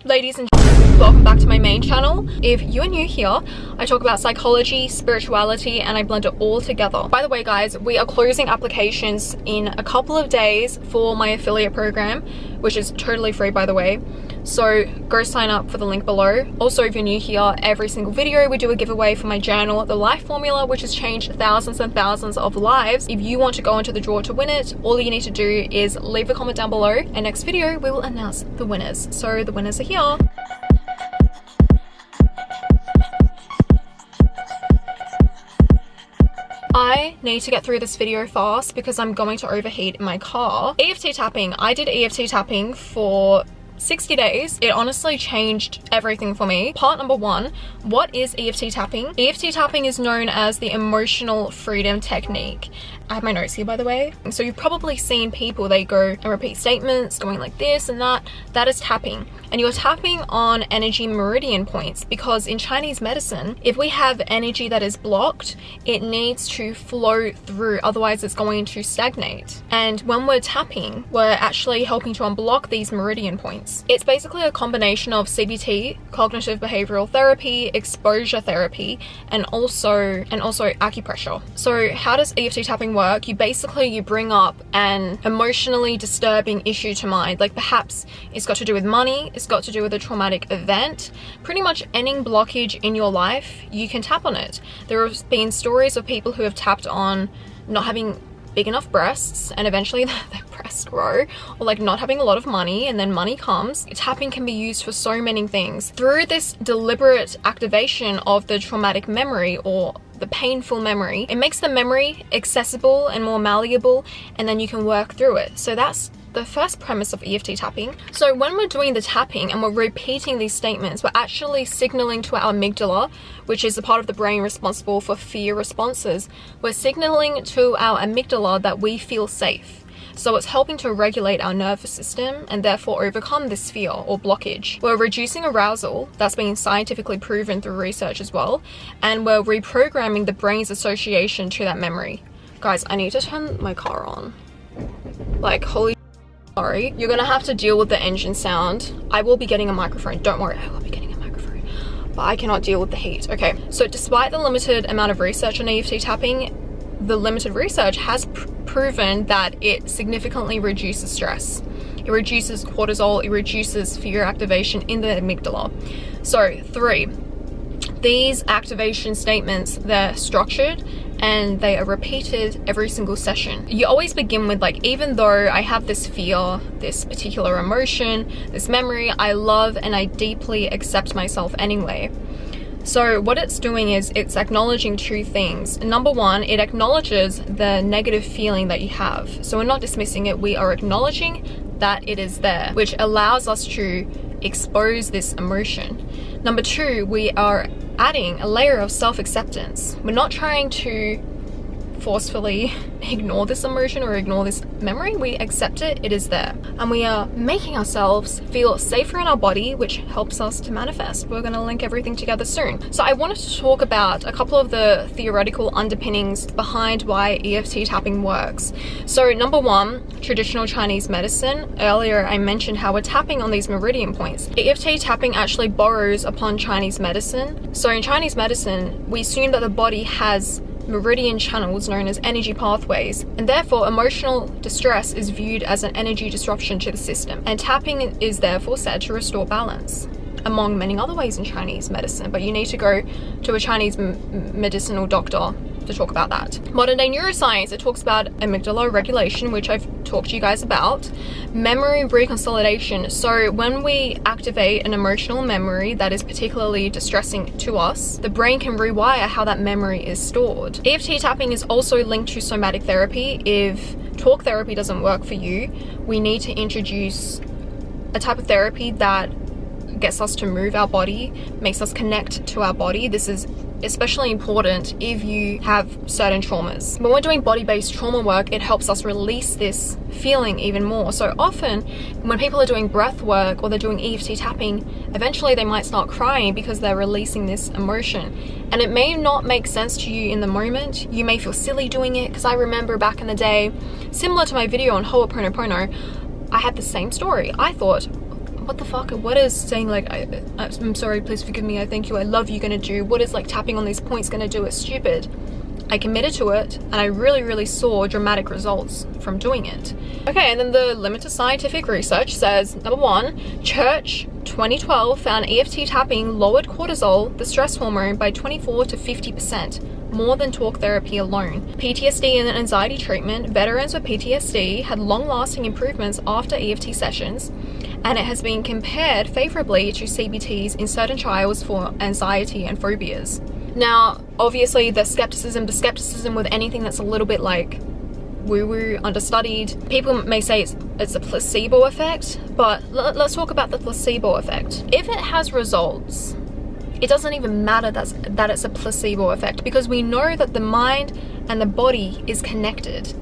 Ladies and gentlemen, welcome back to my main channel. If you are new here, I talk about psychology, spirituality, and I blend it all together. By the way, guys, we are closing applications in a couple of days for my affiliate program, which is totally free, by the way. So go sign up for the link below. Also, if you're new here, every single video we do a giveaway for my journal, The Life Formula, which has changed thousands and thousands of lives. If you want to go into the draw to win it, all you need to do is leave a comment down below, and next video we will announce the winners. So the winners are here. I need to get through this video fast because I'm going to overheat in my car. EFT tapping. I did EFT tapping for 60 days. It honestly changed everything for me. Part number one, what is EFT tapping? EFT tapping is known as the emotional freedom technique. I have my notes here, by the way. So you've probably seen people, they go and repeat statements going like this and that. That is tapping. And you're tapping on energy meridian points, because in Chinese medicine, if we have energy that is blocked, it needs to flow through, otherwise it's going to stagnate. And when we're tapping, we're actually helping to unblock these meridian points. It's basically a combination of CBT, cognitive behavioral therapy, exposure therapy, and also acupressure. So how does EFT tapping work? You bring up an emotionally disturbing issue to mind, like perhaps it's got to do with money, it's got to do with a traumatic event. Pretty much any blockage in your life, you can tap on it. There have been stories of people who have tapped on not having big enough breasts and eventually their breasts grow, or like not having a lot of money and then money comes. Tapping can be used for so many things. Through this deliberate activation of the traumatic memory or the painful memory, it makes the memory accessible and more malleable, and then you can work through it. So that's the first premise of EFT tapping. So when we're doing the tapping and we're repeating these statements, we're actually signaling to our amygdala, which is the part of the brain responsible for fear responses. We're signaling to our amygdala that we feel safe. So it's helping to regulate our nervous system and therefore overcome this fear or blockage. We're reducing arousal, that's been scientifically proven through research as well, and we're reprogramming the brain's association to that memory. Guys, I need to turn my car on. Like, holy sorry. You're gonna have to deal with the engine sound. I will be getting a microphone, don't worry, I will be getting a microphone, but I cannot deal with the heat. Okay, so despite the limited amount of research on EFT tapping, the limited research has proven that it significantly reduces stress. It reduces cortisol, it reduces fear activation in the amygdala. So 3, these activation statements, they're structured and they are repeated every single session. You always begin with like, even though I have this fear, this particular emotion, this memory, I love and I deeply accept myself anyway. So what it's doing is it's acknowledging 2 things. Number 1, it acknowledges the negative feeling that you have. So we're not dismissing it, we are acknowledging that it is there, which allows us to expose this emotion. Number 2, we are adding a layer of self-acceptance. We're not trying to forcefully ignore this emotion or ignore this memory. We accept it, it is there. And we are making ourselves feel safer in our body, which helps us to manifest. We're gonna link everything together soon. So I wanted to talk about a couple of the theoretical underpinnings behind why EFT tapping works. So number 1, traditional Chinese medicine. Earlier I mentioned how we're tapping on these meridian points. EFT tapping actually borrows upon Chinese medicine. So in Chinese medicine, we assume that the body has meridian channels known as energy pathways, and therefore emotional distress is viewed as an energy disruption to the system, and tapping is therefore said to restore balance, among many other ways in Chinese medicine, but you need to go to a Chinese medicinal doctor to talk about that. Modern day neuroscience, it talks about amygdala regulation, which I've talked to you guys about, memory reconsolidation. So when we activate an emotional memory that is particularly distressing to us, the brain can rewire how that memory is stored. EFT tapping is also linked to somatic therapy. If talk therapy doesn't work for you, we need to introduce a type of therapy that gets us to move our body, makes us connect to our body. This is especially important if you have certain traumas. When we're doing body-based trauma work, it helps us release this feeling even more. So often when people are doing breath work or they're doing EFT tapping, eventually they might start crying because they're releasing this emotion. And it may not make sense to you in the moment. You may feel silly doing it, because I remember back in the day, similar to my video on Ho'oponopono, I had the same story. I thought, what the fuck? What is saying like, I'm sorry, please forgive me, I thank you, I love you gonna do? What is like tapping on these points gonna do? It's stupid. I committed to it, and I really saw dramatic results from doing it. Okay, and then the limited scientific research says, number 1, Church 2012 found EFT tapping lowered cortisol, the stress hormone, by 24 to 50%, more than talk therapy alone. PTSD and anxiety treatment, veterans with PTSD had long-lasting improvements after EFT sessions, and it has been compared favorably to CBTs in certain trials for anxiety and phobias. Now, obviously, the skepticism with anything that's a little bit like woo-woo, understudied. People may say it's a placebo effect, but let's talk about the placebo effect. If it has results, it doesn't even matter that it's a placebo effect, because we know that the mind and the body is connected.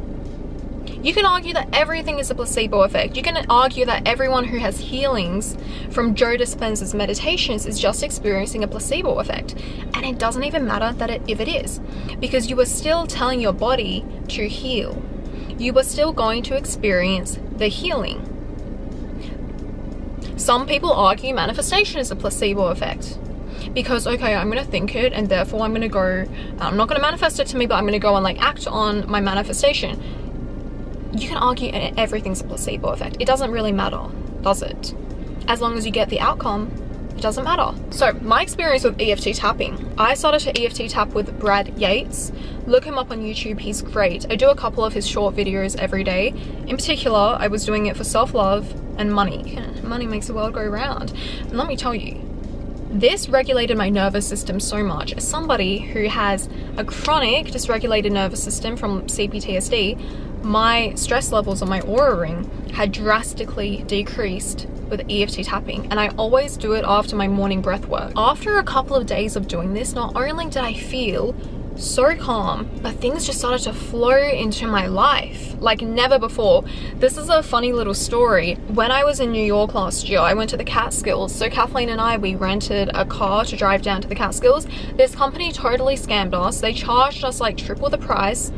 You can argue that everything is a placebo effect. You can argue that everyone who has healings from Joe Dispenza's meditations is just experiencing a placebo effect. And it doesn't even matter if it is, because you are still telling your body to heal. You are still going to experience the healing. Some people argue manifestation is a placebo effect. Because, okay, I'm going to think it, and therefore I'm going to go, I'm not going to manifest it to me, but I'm going to go and like act on my manifestation. You can argue everything's a placebo effect. It doesn't really matter, does it? As long as you get the outcome, it doesn't matter. So my experience with EFT tapping, I started to EFT tap with Brad Yates. Look him up on YouTube, he's great. I do a couple of his short videos every day. In particular, I was doing it for self-love and money. Money makes the world go round. And let me tell you, this regulated my nervous system so much. As somebody who has a chronic dysregulated nervous system from CPTSD, my stress levels on my Aura ring had drastically decreased with EFT tapping, and I always do it after my morning breath work. After a couple of days of doing this, not only did I feel so calm, but things just started to flow into my life like never before. This is a funny little story. When I was in New York last year, I went to the Catskills. So Kathleen and I, we rented a car to drive down to the Catskills. This company totally scammed us. They charged us like triple the price.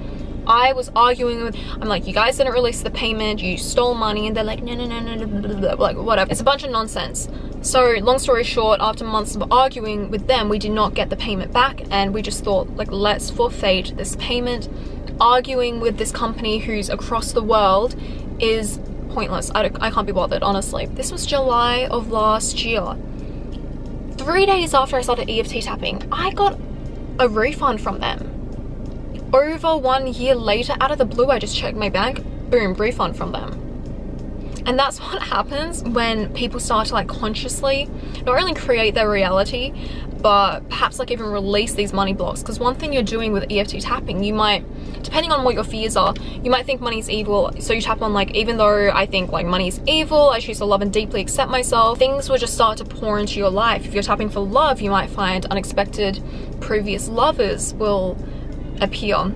I was arguing with, I'm like, you guys didn't release the payment, you stole money, and they're like, no, like whatever. It's a bunch of nonsense. So long story short, after months of arguing with them, we did not get the payment back, and we just thought, like, let's forfeit this payment. Arguing with this company who's across the world is pointless. I can't be bothered, honestly. This was July of last year. 3 days after I started EFT tapping, I got a refund from them. Over 1 year later, out of the blue, I just checked my bank, boom, refund from them. And that's what happens when people start to like consciously not only create their reality, but perhaps like even release these money blocks. Because one thing you're doing with EFT tapping, you might, depending on what your fears are, you might think money's evil. So you tap on like, even though I think like money's evil, I choose to love and deeply accept myself, things will just start to pour into your life. If you're tapping for love, you might find unexpected previous lovers will appear.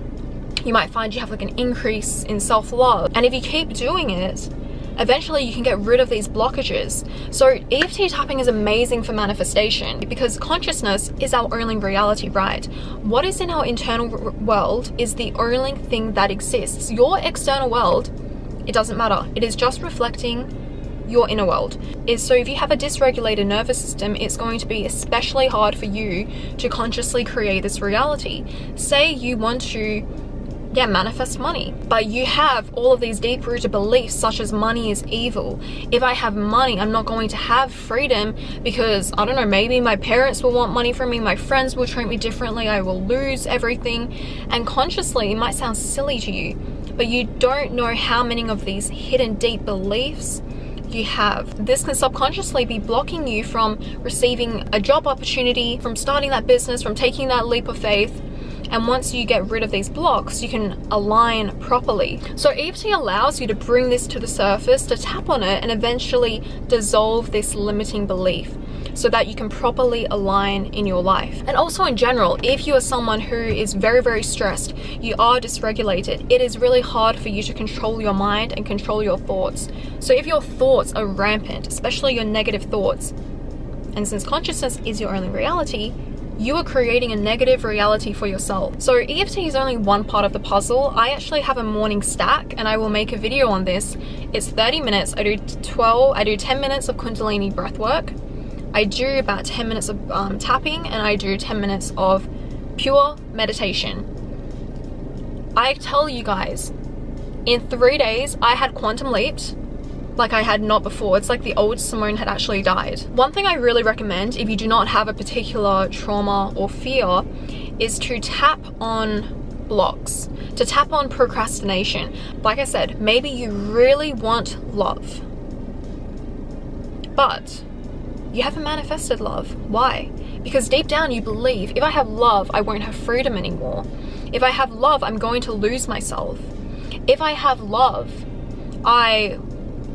You might find you have like an increase in self-love. And if you keep doing it, eventually you can get rid of these blockages. So EFT tapping is amazing for manifestation because consciousness is our only reality, right? What is in our internal world is the only thing that exists. Your external world, it doesn't matter. It is just reflecting your inner world. So if you have a dysregulated nervous system, it's going to be especially hard for you to consciously create this reality. Say you want to manifest money, but you have all of these deep-rooted beliefs such as money is evil. If I have money, I'm not going to have freedom because, I don't know, maybe my parents will want money from me, my friends will treat me differently, I will lose everything. And consciously, it might sound silly to you, but you don't know how many of these hidden deep beliefs you have. This can subconsciously be blocking you from receiving a job opportunity, from starting that business, from taking that leap of faith. And once you get rid of these blocks, you can align properly. So EFT allows you to bring this to the surface, to tap on it and eventually dissolve this limiting belief so that you can properly align in your life. And also in general, if you are someone who is very stressed, you are dysregulated, it is really hard for you to control your mind and control your thoughts. So if your thoughts are rampant, especially your negative thoughts, and since consciousness is your only reality, you are creating a negative reality for yourself. So EFT is only one part of the puzzle. I actually have a morning stack and I will make a video on this. It's 30 minutes. I do 10 minutes of Kundalini breath work. I do about 10 minutes of tapping, and I do 10 minutes of pure meditation. I tell you guys, in 3 days, I had quantum leaped like I had not before. It's like the old Simone had actually died. One thing I really recommend if you do not have a particular trauma or fear is to tap on blocks, to tap on procrastination. Like I said, maybe you really want love, but you haven't manifested love. Why? Because deep down you believe, if I have love, I won't have freedom anymore. If I have love, I'm going to lose myself. If I have love, I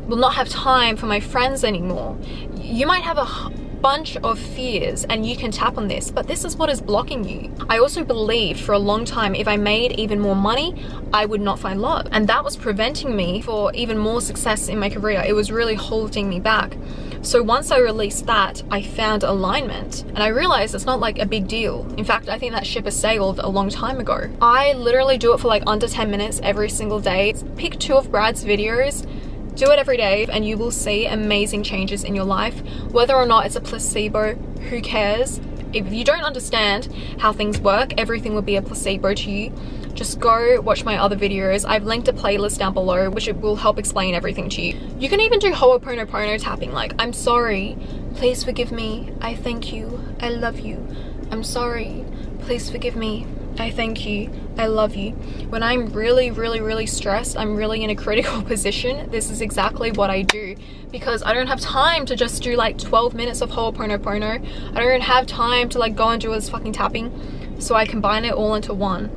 will not have time for my friends anymore. You might have a bunch of fears and you can tap on this, but this is what is blocking you. I also believed for a long time if I made even more money, I would not find love. And that was preventing me for even more success in my career. It was really holding me back. So once I released that, I found alignment and I realized it's not like a big deal. In fact, I think that ship has sailed a long time ago. I literally do it for like under 10 minutes every single day. Pick 2 of Brad's videos, do it every day, and you will see amazing changes in your life. Whether or not it's a placebo, who cares? If you don't understand how things work, everything will be a placebo to you. Just go watch my other videos. I've linked a playlist down below which will help explain everything to you. You can even do Ho'oponopono tapping, like, I'm sorry, please forgive me, I thank you, I love you. I'm sorry, please forgive me, I thank you, I love you. When I'm really stressed, I'm really in a critical position, this is exactly what I do, because I don't have time to just do like 12 minutes of Ho'oponopono. I don't have time to like go and do this fucking tapping, so I combine it all into one.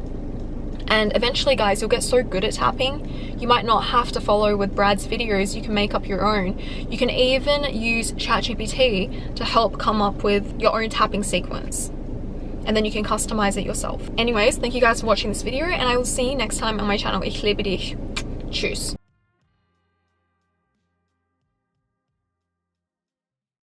And eventually, guys, you'll get so good at tapping, you might not have to follow with Brad's videos, you can make up your own. You can even use ChatGPT to help come up with your own tapping sequence. And then you can customize it yourself. Anyways, thank you guys for watching this video, and I will see you next time on my channel. Ich liebe dich. Tschüss.